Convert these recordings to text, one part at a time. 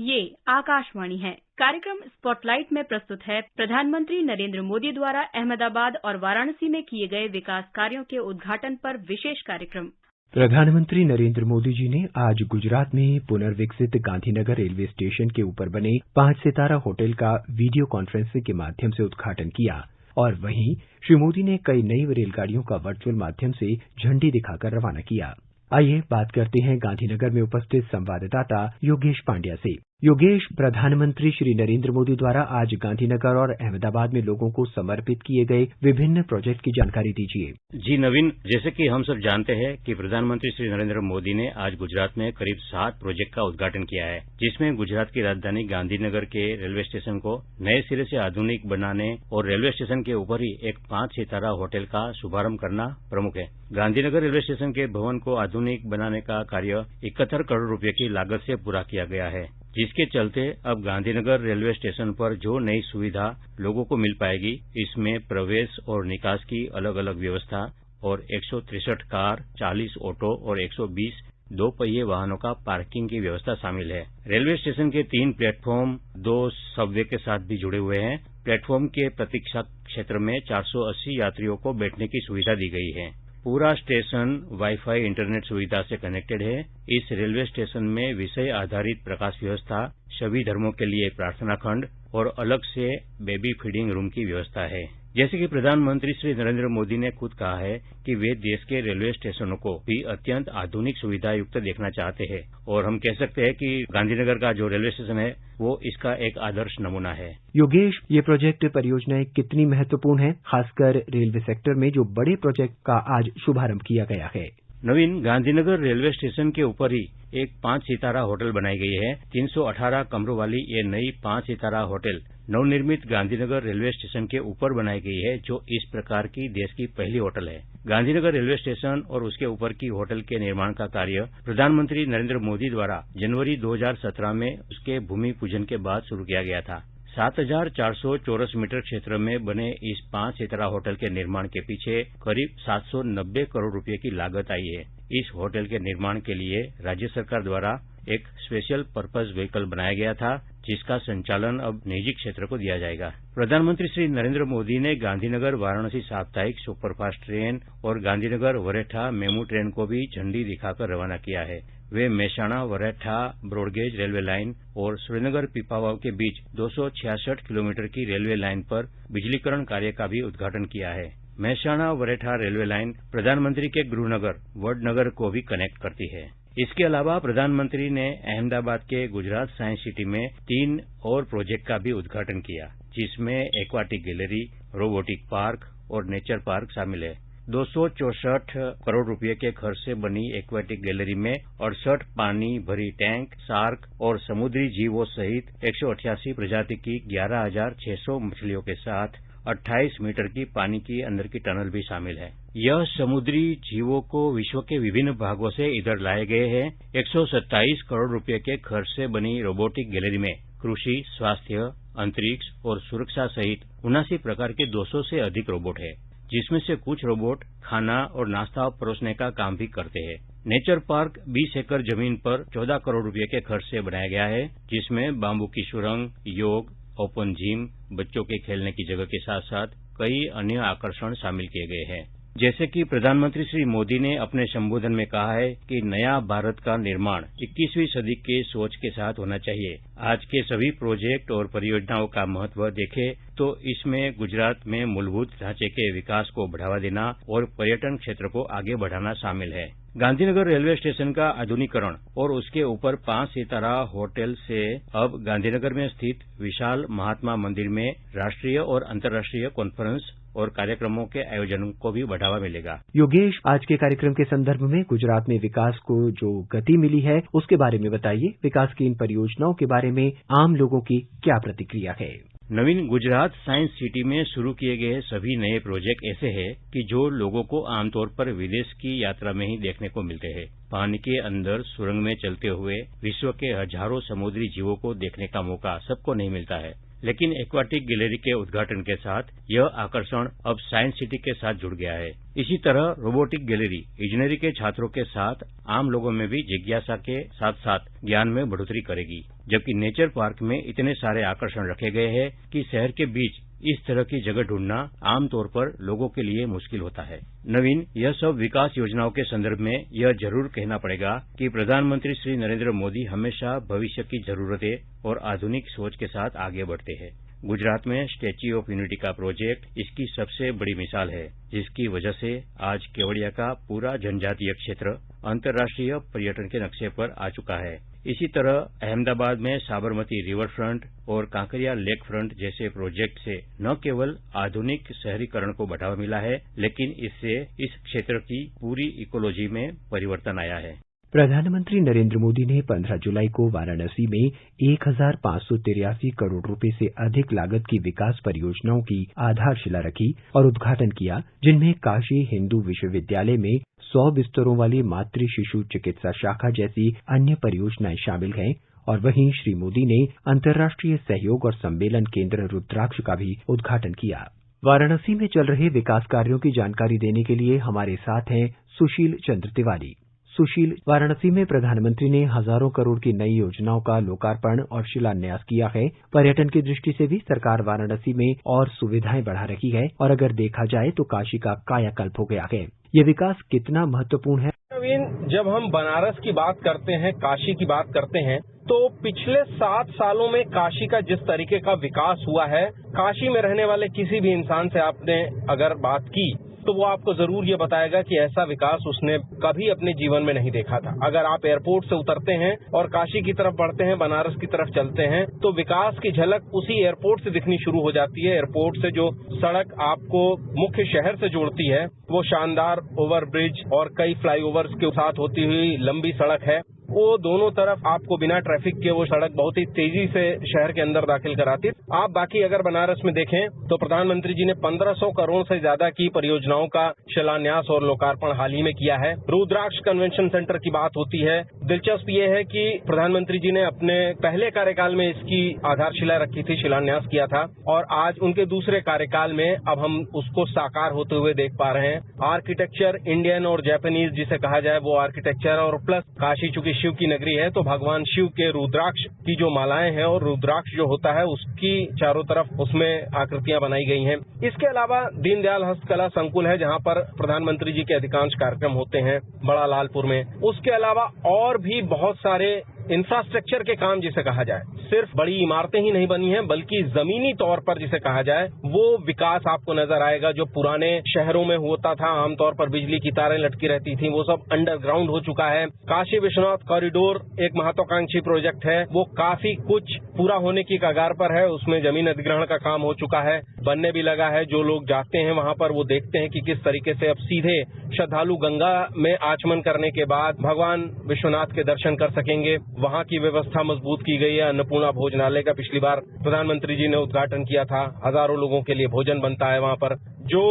ये आकाशवाणी है। कार्यक्रम स्पॉटलाइट में प्रस्तुत है प्रधानमंत्री नरेंद्र मोदी द्वारा अहमदाबाद और वाराणसी में किए गए विकास कार्यों के उद्घाटन पर विशेष कार्यक्रम। प्रधानमंत्री नरेंद्र मोदी जी ने आज गुजरात में पुनर्विकसित गांधीनगर रेलवे स्टेशन के ऊपर बने 5 सितारा होटल का वीडियो कॉन्फ्रेंसिंग के माध्यम से उद्घाटन किया और वहीं श्री मोदी ने कई नई रेलगाड़ियों का वर्चुअल माध्यम से झंडी दिखाकर रवाना किया। आइए बात करते हैं गांधीनगर में उपस्थित संवाददाता योगेश पांड्या से। योगेश, प्रधानमंत्री श्री नरेंद्र मोदी द्वारा आज गांधीनगर और अहमदाबाद में लोगों को समर्पित किए गए विभिन्न प्रोजेक्ट की जानकारी दीजिए। जी नवीन, जैसे कि हम सब जानते हैं कि प्रधानमंत्री श्री नरेंद्र मोदी ने आज गुजरात में करीब 7 प्रोजेक्ट का उद्घाटन किया है, जिसमें गुजरात की राजधानी गांधीनगर के रेलवे स्टेशन को नए सिरे से आधुनिक बनाने और रेलवे स्टेशन के ऊपर ही एक 5 सितारा होटल का शुभारंभ करना प्रमुख है। गांधीनगर रेलवे स्टेशन के भवन को आधुनिक बनाने का कार्य 71 करोड़ रुपए की लागत से पूरा किया गया है, जिसके चलते अब गांधीनगर रेलवे स्टेशन पर जो नई सुविधा लोगों को मिल पाएगी, इसमें प्रवेश और निकास की अलग अलग व्यवस्था और 163 कार, 40 ऑटो और 120 दो पहिए वाहनों का पार्किंग की व्यवस्था शामिल है। रेलवे स्टेशन के 3 प्लेटफॉर्म 2 सबवे के साथ भी जुड़े हुए हैं। प्लेटफॉर्म के प्रतीक्षा क्षेत्र में 480 यात्रियों को बैठने की सुविधा दी गई है। पूरा स्टेशन वाईफाई इंटरनेट सुविधा से कनेक्टेड है। इस रेलवे स्टेशन में विषय आधारित प्रकाश व्यवस्था, सभी धर्मों के लिए प्रार्थना खंड और अलग से बेबी फीडिंग रूम की व्यवस्था है। जैसे कि प्रधानमंत्री श्री नरेंद्र मोदी ने खुद कहा है कि वे देश के रेलवे स्टेशनों को भी अत्यंत आधुनिक सुविधा युक्त देखना चाहते हैं और हम कह सकते हैं कि गांधीनगर का जो रेलवे स्टेशन है वो इसका एक आदर्श नमूना है। योगेश, ये प्रोजेक्ट परियोजनाएं कितनी महत्वपूर्ण है, खासकर रेलवे सेक्टर में जो बड़े प्रोजेक्ट का आज शुभारंभ किया गया है? नवीन, गांधीनगर रेलवे स्टेशन के ऊपर ही एक 5 सितारा होटल बनाई गई है। 318 कमरों वाली ये नई 5 सितारा होटल नवनिर्मित गांधीनगर रेलवे स्टेशन के ऊपर बनाई गई है, जो इस प्रकार की देश की पहली होटल है। गांधीनगर रेलवे स्टेशन और उसके ऊपर की होटल के निर्माण का कार्य प्रधानमंत्री नरेंद्र मोदी द्वारा जनवरी 2017 में उसके भूमि पूजन के बाद शुरू किया गया था। 7,400 चौरस मीटर क्षेत्र में बने इस 5 सितारा होटल के निर्माण के पीछे करीब 790 करोड़ रुपए की लागत आई है। इस होटल के निर्माण के लिए राज्य सरकार द्वारा एक स्पेशल पर्पज व्हीकल बनाया गया था, जिसका संचालन अब निजी क्षेत्र को दिया जाएगा। प्रधानमंत्री श्री नरेंद्र मोदी ने गांधीनगर वाराणसी साप्ताहिक सुपरफास्ट ट्रेन और गांधीनगर वरेठा मेमू ट्रेन को भी झंडी दिखाकर रवाना किया है। वे Mehsana Varetha broad gauge railway line और श्रीनगर पिपावाव के बीच 266 किलोमीटर की रेलवे लाइन पर बिजलीकरण कार्य का भी उद्घाटन किया है। मेहसाणा वरेठा रेलवे लाइन प्रधानमंत्री के गृहनगर वडनगर को भी कनेक्ट करती है। इसके अलावा प्रधानमंत्री ने अहमदाबाद के गुजरात साइंस सिटी में 3 और प्रोजेक्ट का भी उद्घाटन किया, जिसमें एक्वाटिक गैलरी, रोबोटिक पार्क और नेचर पार्क शामिल है। 264 करोड़ रुपए के खर्च से बनी एक्वाटिक गैलरी में 68 पानी भरी टैंक, शार्क और समुद्री जीवों सहित 188 प्रजाति की 11,600 मछलियों के साथ 28 मीटर की पानी की अंदर की टनल भी शामिल है। यह समुद्री जीवों को विश्व के विभिन्न भागों से इधर लाए गए हैं। 127 करोड़ रुपए के खर्च से बनी रोबोटिक गैलरी में कृषि, स्वास्थ्य, अंतरिक्ष और सुरक्षा सहित 79 प्रकार के 200 से अधिक रोबोट है, जिसमें से कुछ रोबोट खाना और नाश्ता परोसने का काम भी करते हैं। नेचर पार्क 20 एकड़ जमीन पर 14 करोड़ रुपए के खर्च से बनाया गया है, जिसमें बाम्बू की सुरंग, योग, ओपन जिम, बच्चों के खेलने की जगह के साथ साथ कई अन्य आकर्षण शामिल किए गए हैं। जैसे कि प्रधानमंत्री श्री मोदी ने अपने संबोधन में कहा है कि नया भारत का निर्माण 21वीं सदी के सोच के साथ होना चाहिए। आज के सभी प्रोजेक्ट और परियोजनाओं का महत्व देखें तो इसमें गुजरात में मूलभूत ढांचे के विकास को बढ़ावा देना और पर्यटन क्षेत्र को आगे बढ़ाना शामिल है। गांधीनगर रेलवे स्टेशन का आधुनिकीकरण और उसके ऊपर 5 सितारा होटल से अब गांधीनगर में स्थित विशाल महात्मा मंदिर में राष्ट्रीय और अंतर्राष्ट्रीय कॉन्फ्रेंस और कार्यक्रमों के आयोजन को भी बढ़ावा मिलेगा। योगेश, आज के कार्यक्रम के संदर्भ में गुजरात में विकास को जो गति मिली है उसके बारे में बताइए। विकास की इन परियोजनाओं के बारे में आम लोगों की क्या प्रतिक्रिया है? नवीन, गुजरात साइंस सिटी में शुरू किए गए सभी नए प्रोजेक्ट ऐसे हैं कि जो लोगों को आमतौर पर विदेश की यात्रा में ही देखने को मिलते हैं। पानी के अंदर सुरंग में चलते हुए विश्व के हजारों समुद्री जीवों को देखने का मौका सबको नहीं मिलता है। लेकिन एक्वाटिक गैलरी के उद्घाटन के साथ यह आकर्षण अब साइंस सिटी के साथ जुड़ गया है। इसी तरह रोबोटिक गैलरी इंजीनियरिंग के छात्रों के साथ आम लोगों में भी जिज्ञासा के साथ साथ ज्ञान में बढ़ोतरी करेगी, जबकि नेचर पार्क में इतने सारे आकर्षण रखे गए हैं कि शहर के बीच इस तरह की जगह ढूंढना आमतौर पर लोगों के लिए मुश्किल होता है। नवीन, यह सब विकास योजनाओं के संदर्भ में यह जरूर कहना पड़ेगा कि प्रधानमंत्री श्री नरेंद्र मोदी हमेशा भविष्य की जरूरतें और आधुनिक सोच के साथ आगे बढ़ते हैं। गुजरात में स्टैच्यू ऑफ यूनिटी का प्रोजेक्ट इसकी सबसे बड़ी मिसाल है, जिसकी वजह से आज केवड़िया का पूरा जनजातीय क्षेत्र अंतर्राष्ट्रीय पर्यटन के नक्शे पर आ चुका है। इसी तरह अहमदाबाद में साबरमती रिवर फ्रंट और कांकरिया लेक फ्रंट जैसे प्रोजेक्ट से न केवल आधुनिक शहरीकरण को बढ़ावा मिला है, लेकिन इससे इस क्षेत्र की पूरी इकोलॉजी में परिवर्तन आया है। प्रधानमंत्री नरेंद्र मोदी ने 15 जुलाई को वाराणसी में 1583 करोड़ रुपए से अधिक लागत की विकास परियोजनाओं की आधारशिला रखी और उद्घाटन किया, जिनमें काशी हिंदू विश्वविद्यालय में 100 बिस्तरों वाली मातृ शिशु चिकित्सा शाखा जैसी अन्य परियोजनाएं शामिल हैं। और वहीं श्री मोदी ने अंतर्राष्ट्रीय सहयोग और सम्मेलन केंद्र रुद्राक्ष का भी उद्घाटन किया। वाराणसी में चल रहे विकास कार्यों की जानकारी देने के लिए हमारे साथ हैं सुशील चंद्र तिवारी। सुशील, वाराणसी में प्रधानमंत्री ने हजारों करोड़ की नई योजनाओं का लोकार्पण और शिलान्यास किया है। पर्यटन की दृष्टि से भी सरकार वाराणसी में और सुविधाएं बढ़ा रही है और अगर देखा जाए तो काशी का कायाकल्प हो गया है। ये विकास कितना महत्वपूर्ण है? नवीन, जब हम बनारस की बात करते हैं, काशी की बात करते हैं, तो पिछले 7 सालों में काशी का जिस तरीके का विकास हुआ है, काशी में रहने वाले किसी भी इंसान से आपने अगर बात की तो वो आपको जरूर ये बताएगा कि ऐसा विकास उसने कभी अपने जीवन में नहीं देखा था। अगर आप एयरपोर्ट से उतरते हैं और काशी की तरफ बढ़ते हैं, बनारस की तरफ चलते हैं, तो विकास की झलक उसी एयरपोर्ट से दिखनी शुरू हो जाती है। एयरपोर्ट से जो सड़क आपको मुख्य शहर से जोड़ती है, वो शानदार ओवरब्रिज और कई फ्लाईओवर्स के साथ होती हुई लंबी सड़क है। वो दोनों तरफ आपको बिना ट्रैफिक के वो सड़क बहुत ही तेजी से शहर के अंदर दाखिल कराती। आप बाकी अगर बनारस में देखें तो प्रधानमंत्री जी ने 1500 करोड़ से ज्यादा की परियोजनाओं का शिलान्यास और लोकार्पण हाल ही में किया है। रुद्राक्ष कन्वेंशन सेंटर की बात होती है। दिलचस्प ये है कि प्रधानमंत्री जी ने अपने पहले कार्यकाल में इसकी आधारशिला रखी थी, शिलान्यास किया था, और आज उनके दूसरे कार्यकाल में अब हम उसको साकार होते हुए देख पा रहे हैं। आर्किटेक्चर इंडियन और जापानीज जिसे कहा जाए वो आर्किटेक्चर, और प्लस काशी चूंकि शिव की नगरी है तो भगवान शिव के रुद्राक्ष की जो मालाएं हैं और रुद्राक्ष जो होता है उसकी चारों तरफ उसमें आकृतियां बनाई गई हैं। इसके अलावा दीनदयाल हस्तकला संकुल है जहां पर प्रधानमंत्री जी के अधिकांश कार्यक्रम होते हैं, बड़ा लालपुर में। उसके अलावा और भी बहुत सारे इंफ्रास्ट्रक्चर के काम जिसे कहा जाए, सिर्फ बड़ी इमारतें ही नहीं बनी हैं बल्कि जमीनी तौर पर जिसे कहा जाए वो विकास आपको नजर आएगा जो पुराने शहरों में होता था। आमतौर पर बिजली की तारें लटकी रहती थी, वो सब अंडरग्राउंड हो चुका है। काशी विश्वनाथ कॉरिडोर एक महत्वाकांक्षी प्रोजेक्ट है, वो काफी कुछ पूरा होने की कगार पर है। उसमें जमीन अधिग्रहण का काम हो चुका है, बनने भी लगा है। जो लोग जाते हैं वहां पर वो देखते हैं कि किस तरीके से अब सीधे श्रद्धालु गंगा में आचमन करने के बाद भगवान विश्वनाथ के दर्शन कर सकेंगे। वहां की व्यवस्था मजबूत की गई है। अन्नपूर्णा भोजनालय का पिछली बार प्रधानमंत्री जी ने उद्घाटन किया था। हजारों लोगों के लिए भोजन बनता है वहां पर। जो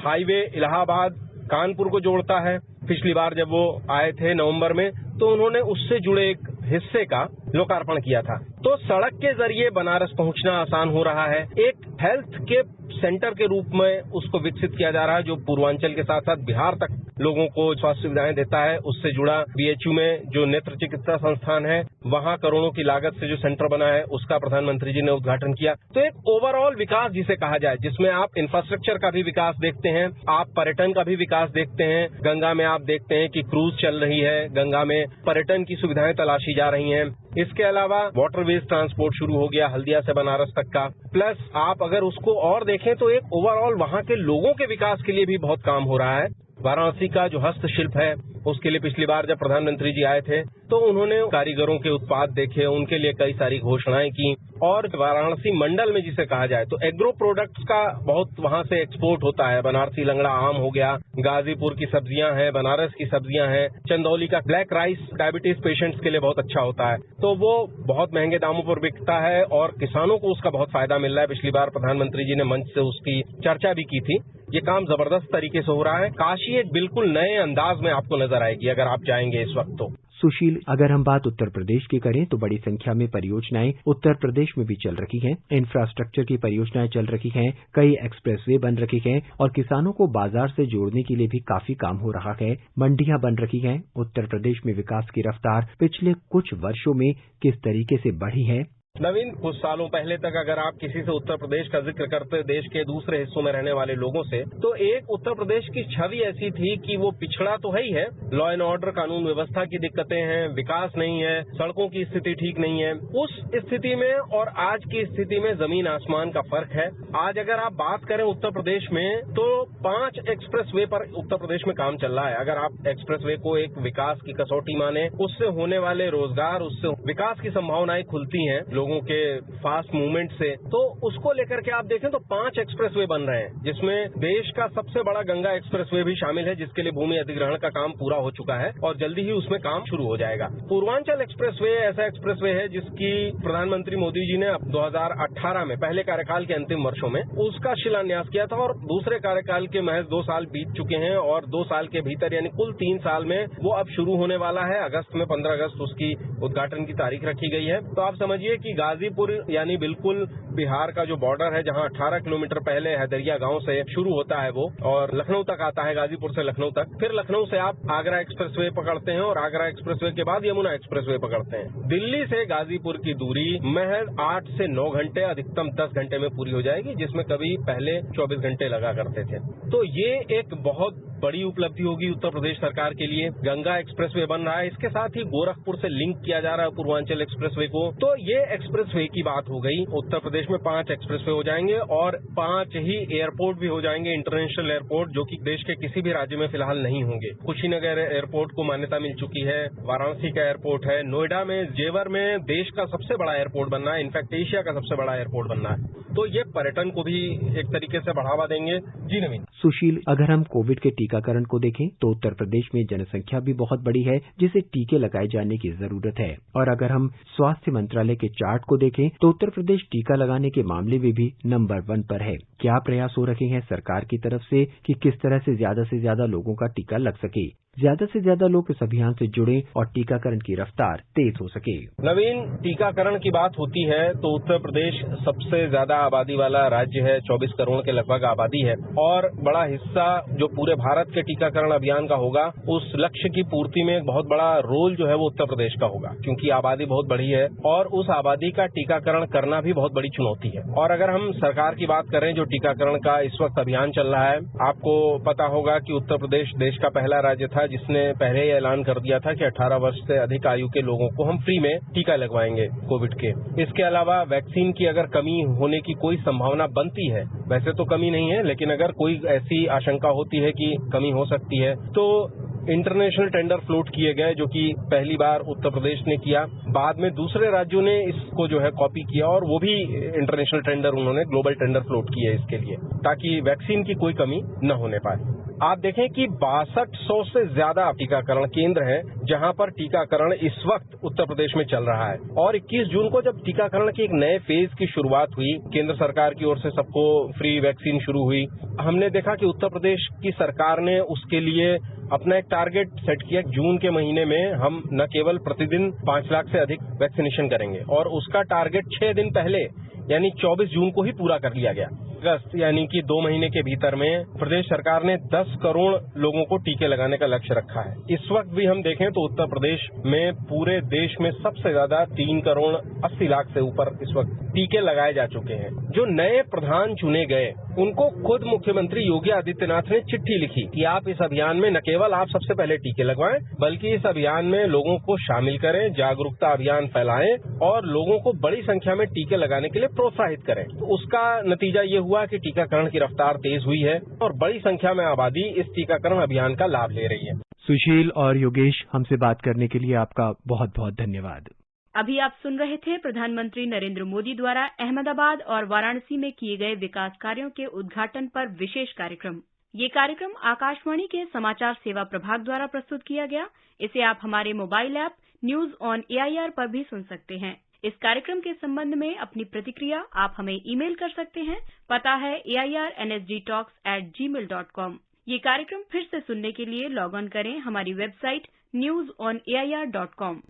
हाईवे इलाहाबाद कानपुर को जोड़ता है, पिछली बार जब वो आए थे नवंबर में तो उन्होंने उससे जुड़े एक हिस्से का लोकार्पण किया था। तो सड़क के जरिए बनारस पहुंचना आसान हो रहा है। एक हेल्थ के सेंटर के रूप में उसको विकसित किया जा रहा है जो पूर्वांचल के साथ साथ बिहार तक लोगों को स्वास्थ्य सुविधाएं देता है। उससे जुड़ा बीएचयू में जो नेत्र चिकित्सा संस्थान है, वहां करोड़ों की लागत से जो सेंटर बना है उसका प्रधानमंत्री जी ने उद्घाटन किया। तो एक ओवरऑल विकास जिसे कहा जाए, जिसमें आप इंफ्रास्ट्रक्चर का भी विकास देखते हैं, आप पर्यटन का भी विकास देखते हैं। गंगा में आप देखते हैं कि क्रूज चल रही है, गंगा में पर्यटन की सुविधाएं तलाशी जा रही हैं। इसके अलावा वाटरवेज ट्रांसपोर्ट शुरू हो गया हल्दिया से बनारस तक का। प्लस आप अगर उसको और देखें तो एक ओवरऑल वहां के लोगों के विकास के लिए भी बहुत काम हो रहा है। वाराणसी का जो हस्तशिल्प है उसके लिए पिछली बार जब प्रधानमंत्री जी आए थे तो उन्होंने कारीगरों के उत्पाद देखे, उनके लिए कई सारी घोषणाएं की। और वाराणसी मंडल में जिसे कहा जाए तो एग्रो प्रोडक्ट्स का बहुत वहां से एक्सपोर्ट होता है। बनारसी लंगड़ा आम हो गया, गाजीपुर की सब्जियां हैं, बनारस की सब्जियां हैं, चंदौली का ब्लैक राइस डायबिटीज पेशेंट्स के लिए बहुत अच्छा होता है। तो वो बहुत महंगे दामों पर बिकता है और किसानों को उसका बहुत फायदा मिल रहा है। पिछली बार प्रधानमंत्री जी ने मंच से उसकी चर्चा भी की थी। ये काम जबरदस्त तरीके से हो रहा है। काशी एक बिल्कुल नए अंदाज में आपको नजर आएगी अगर आप जाएंगे इस वक्त तो। सुशील, अगर हम बात उत्तर प्रदेश की करें तो बड़ी संख्या में परियोजनाएं उत्तर प्रदेश में भी चल रही हैं। इंफ्रास्ट्रक्चर की परियोजनाएं चल रही हैं, कई एक्सप्रेसवे बन रही हैं और किसानों को बाजार से जोड़ने के लिए भी काफी काम हो रहा है। मंडियां बन रही हैं। उत्तर प्रदेश में विकास की रफ्तार पिछले कुछ वर्षों में किस तरीके से बढ़ी है। नवीन, कुछ सालों पहले तक अगर आप किसी से उत्तर प्रदेश का जिक्र करते देश के दूसरे हिस्सों में रहने वाले लोगों से, तो एक उत्तर प्रदेश की छवि ऐसी थी कि वो पिछड़ा तो है ही है, लॉ एंड ऑर्डर, कानून व्यवस्था की दिक्कतें हैं, विकास नहीं है, सड़कों की स्थिति ठीक नहीं है। उस स्थिति में और आज की स्थिति में जमीन आसमान का फर्क है। आज अगर आप बात करें उत्तर प्रदेश में, तो 5 एक्सप्रेसवे पर उत्तर प्रदेश में काम चल रहा है। अगर आप एक्सप्रेसवे को एक विकास की कसौटी माने, उससे होने वाले रोजगार, उससे विकास की संभावनाएं खुलती हैं लोगों के फास्ट मूवमेंट से, तो उसको लेकर के आप देखें तो 5 एक्सप्रेसवे बन रहे हैं, जिसमें देश का सबसे बड़ा गंगा एक्सप्रेसवे भी शामिल है, जिसके लिए भूमि अधिग्रहण का काम पूरा हो चुका है और जल्दी ही उसमें काम शुरू हो जाएगा। पूर्वांचल एक्सप्रेसवे ऐसा एक्सप्रेसवे है जिसकी प्रधानमंत्री मोदी जी ने 2018 में पहले कार्यकाल के अंतिम वर्षों में उसका शिलान्यास किया था और दूसरे कार्यकाल के महज 2 साल बीत चुके हैं और 2 साल के भीतर यानी कुल 3 साल में वो अब शुरू होने वाला है। अगस्त में 15 अगस्त उसकी उद्घाटन की तारीख रखी गई है। तो आप समझिए कि गाजीपुर यानी बिल्कुल बिहार का जो बॉर्डर है, जहां 18 किलोमीटर पहले हैदरिया गांव से शुरू होता है वो और लखनऊ तक आता है, गाजीपुर से लखनऊ तक, फिर लखनऊ से आप आगरा एक्सप्रेसवे पकड़ते हैं और आगरा एक्सप्रेसवे के बाद यमुना एक्सप्रेसवे पकड़ते हैं। दिल्ली से गाजीपुर की दूरी महज 8 से 9 घंटे, अधिकतम 10 घंटे में पूरी हो जाएगी, जिसमें कभी पहले 24 घंटे लगा करते थे। तो ये एक बहुत बड़ी उपलब्धि होगी उत्तर प्रदेश सरकार के लिए। गंगा एक्सप्रेसवे बन रहा है, इसके साथ ही गोरखपुर से लिंक किया जा रहा है पूर्वांचल एक्सप्रेसवे को। तो ये एक्सप्रेसवे की बात हो गई। उत्तर प्रदेश में 5 एक्सप्रेसवे हो जाएंगे और 5 ही एयरपोर्ट भी हो जाएंगे, इंटरनेशनल एयरपोर्ट, जो कि देश के किसी भी राज्य में फिलहाल नहीं होंगे। कुशीनगर एयरपोर्ट को मान्यता मिल चुकी है, वाराणसी का एयरपोर्ट है, नोएडा में, जेवर में देश का सबसे बड़ा एयरपोर्ट बनना है, इनफैक्ट एशिया का सबसे बड़ा एयरपोर्ट बनना है। तो ये पर्यटन को भी एक तरीके से बढ़ावा देंगे। जी नवीन। सुशील, अगर हम कोविड के टीकाकरण को देखें तो उत्तर प्रदेश में जनसंख्या भी बहुत बड़ी है, जिसे टीके लगाए जाने की जरूरत है। और अगर हम स्वास्थ्य मंत्रालय के चार्ट को देखें तो उत्तर प्रदेश टीका लगाने के मामले में भी नंबर 1 पर है। क्या प्रयास हो रहे हैं सरकार की तरफ से कि किस तरह से ज्यादा लोगों का टीका लग सके, ज्यादा से ज्यादा लोग इस अभियान से जुड़े और टीकाकरण की रफ्तार तेज हो सके। नवीन, टीकाकरण की बात होती है तो उत्तर प्रदेश सबसे ज्यादा आबादी वाला राज्य है, 24 करोड़ के लगभग आबादी है और बड़ा हिस्सा जो पूरे भारत के टीकाकरण अभियान का होगा, उस लक्ष्य की पूर्ति में एक बहुत बड़ा रोल जो है वो उत्तर प्रदेश का होगा, क्योंकि आबादी बहुत बड़ी है और उस आबादी का टीकाकरण करना भी बहुत बड़ी चुनौती है। और अगर हम सरकार की बात करें, जो टीकाकरण का इस वक्त अभियान चल रहा है, आपको पता होगा कि उत्तर प्रदेश देश का पहला राज्य था जिसने पहले ही ऐलान कर दिया था कि 18 वर्ष से अधिक आयु के लोगों को हम फ्री में टीका लगवाएंगे कोविड के। इसके अलावा वैक्सीन की अगर कमी होने की कोई संभावना बनती है, वैसे तो कमी नहीं है, लेकिन अगर कोई ऐसी आशंका होती है कि कमी हो सकती है, तो इंटरनेशनल टेंडर फ्लोट किए गए, जो कि पहली बार उत्तर प्रदेश ने किया। बाद में दूसरे राज्यों ने इसको जो है कॉपी किया और वो भी इंटरनेशनल टेंडर, उन्होंने ग्लोबल टेंडर फ्लोट किए इसके लिए, ताकि वैक्सीन की कोई कमी न होने पाए। आप देखें कि 6200 से ज्यादा टीकाकरण केंद्र हैं, जहां पर टीकाकरण इस वक्त उत्तर प्रदेश में चल रहा है। और 21 जून को जब टीकाकरण के एक नए फेज की शुरुआत हुई, केंद्र सरकार की ओर से सबको फ्री वैक्सीन शुरू हुई, हमने देखा कि उत्तर प्रदेश की सरकार ने उसके लिए अपना एक टारगेट सेट किया। जून के महीने में हम न केवल प्रतिदिन 5 लाख से अधिक वैक्सीनेशन करेंगे, और उसका टारगेट 6 दिन पहले यानी 24 जून को ही पूरा कर लिया गया। अगस्त यानी कि 2 महीने के भीतर में प्रदेश सरकार ने 10 करोड़ लोगों को टीके लगाने का लक्ष्य रखा है। इस वक्त भी हम देखें तो उत्तर प्रदेश में पूरे देश में सबसे ज्यादा 3 करोड़ 80 लाख से ऊपर इस वक्त टीके लगाए जा चुके हैं। जो नए प्रधान चुने गए, उनको खुद मुख्यमंत्री योगी आदित्यनाथ ने चिट्ठी लिखी कि आप इस अभियान में न केवल आप सबसे पहले टीके लगवाएं, बल्कि इस अभियान में लोगों को शामिल करें, जागरूकता अभियान फैलाएं और लोगों को बड़ी संख्या में टीके लगाने के लिए प्रोत्साहित करें। तो उसका नतीजा ये हुआ कि टीकाकरण की रफ्तार तेज हुई है और बड़ी संख्या में आबादी इस टीकाकरण अभियान का लाभ ले रही है। सुशील और योगेश, हमसे बात करने के लिए आपका बहुत बहुत धन्यवाद। अभी आप सुन रहे थे प्रधानमंत्री नरेंद्र मोदी द्वारा अहमदाबाद और वाराणसी में किए गए विकास कार्यों के उद्घाटन पर विशेष कार्यक्रम। ये कार्यक्रम आकाशवाणी के समाचार सेवा प्रभाग द्वारा प्रस्तुत किया गया। इसे आप हमारे mobile app news on AIR पर भी सुन सकते हैं। इस कार्यक्रम के संबंध में अपनी प्रतिक्रिया आप हमें ईमेल कर सकते हैं। पता है airnsdtalks@gmail.com। ये कार्यक्रम फिर से सुनने के लिए लॉग ऑन करें हमारी वेबसाइट newsonair.com